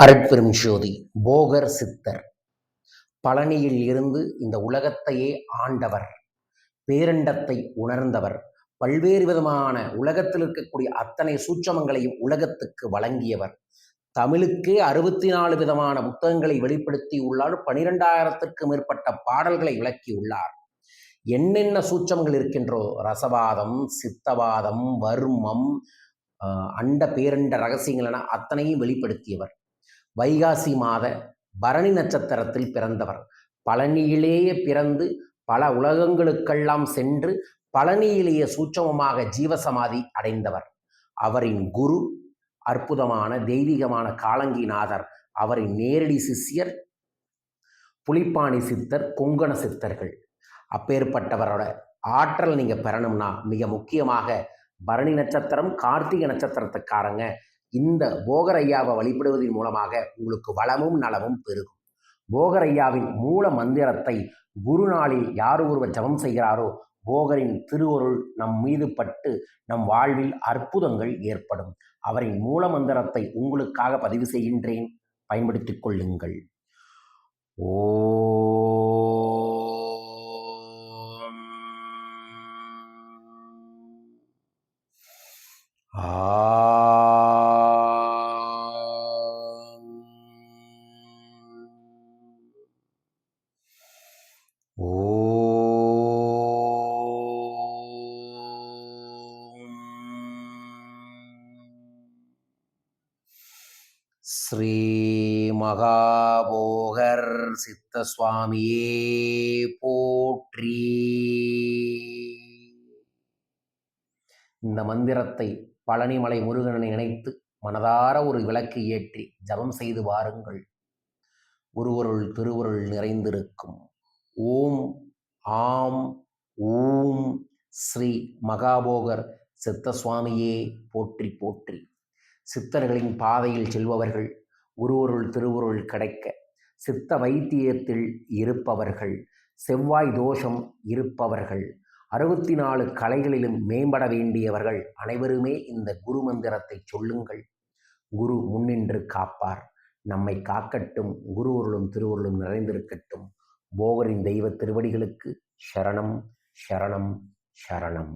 அருட்பெரும் ஜோதி போகர் சித்தர் பழனியில் இருந்து இந்த உலகத்தையே ஆண்டவர், பேரண்டத்தை உணர்ந்தவர், பல்வேறு விதமான உலகத்தில் இருக்கக்கூடிய அத்தனை சூட்சமங்களையும் உலகத்துக்கு வழங்கியவர். தமிழுக்கே 64 விதமான புத்தகங்களை வெளிப்படுத்தி உள்ளார். 12,000த்திற்கும் மேற்பட்ட பாடல்களை விளக்கியுள்ளார். என்னென்ன சூட்சமங்கள் இருக்கின்றோ, ரசவாதம், சித்தவாதம், வர்மம், அண்ட பேரண்ட ரகசியங்கள் என அத்தனையும் வெளிப்படுத்தியவர். வைகாசி மாத பரணி நட்சத்திரத்தில் பிறந்தவர். பழனியிலேயே பிறந்து பல உலகங்களுக்கெல்லாம் சென்று பழனியிலேயே சூட்சமமாக ஜீவசமாதி அடைந்தவர். அவரின் குரு அற்புதமான தெய்வீகமான காலங்கிநாதர். அவரின் நேரடி சிஷ்யர் புலிப்பாணி சித்தர், கொங்கண சித்தர்கள். அப்பேற்பட்டவரோட ஆற்றல் நீங்கள் பெறணும்னா மிக முக்கியமாக பரணி நட்சத்திரம், கார்த்திகை நட்சத்திரத்துக்காரங்க இந்த போகர் ஐயாவை வழிபடுவதன் மூலமாக உங்களுக்கு வளமும் நலமும் பெருகும். போகர் ஐயாவின் மூல மந்திரத்தை குரு நாளில் யார் ஒருவர் ஜபம் செய்கிறாரோ போகரின் திருவருள் நம் மீது பட்டு நம் வாழ்வில் அற்புதங்கள் ஏற்படும். அவரின் மூல மந்திரத்தை உங்களுக்காக பதிவு செய்கின்றேன், பயன்படுத்திக் கொள்ளுங்கள். ஸ்ரீ மகாபோகர் சித்த சுவாமியே போற்றி. இந்த மந்திரத்தை பழனிமலை முருகனை நினைத்து மனதார ஒரு விளக்கு ஏற்றி ஜபம் செய்து வாருங்கள். ஒருவருள் திருவருள் நிறைந்திருக்கும். ஓம் ஆம் ஊம் ஸ்ரீ மகாபோகர் சித்த சுவாமியே போற்றி போற்றி. சித்தர்களின் பாதையில் செல்பவர்கள், குருவருள் திருவருள் கிடைக்க, சித்த வைத்தியத்தில் இருப்பவர்கள், செவ்வாய் தோஷம் இருப்பவர்கள், 64 கலைகளிலும் மேம்பட வேண்டியவர்கள் அனைவருமே இந்த குரு மந்திரத்தை சொல்லுங்கள். குரு முன்னின்று காப்பார். நம்மை காக்கட்டும். குருவருளும் திருவருளும் நிறைந்திருக்கட்டும். போகரின் தெய்வ திருவடிகளுக்கு சரணம் சரணம் சரணம்.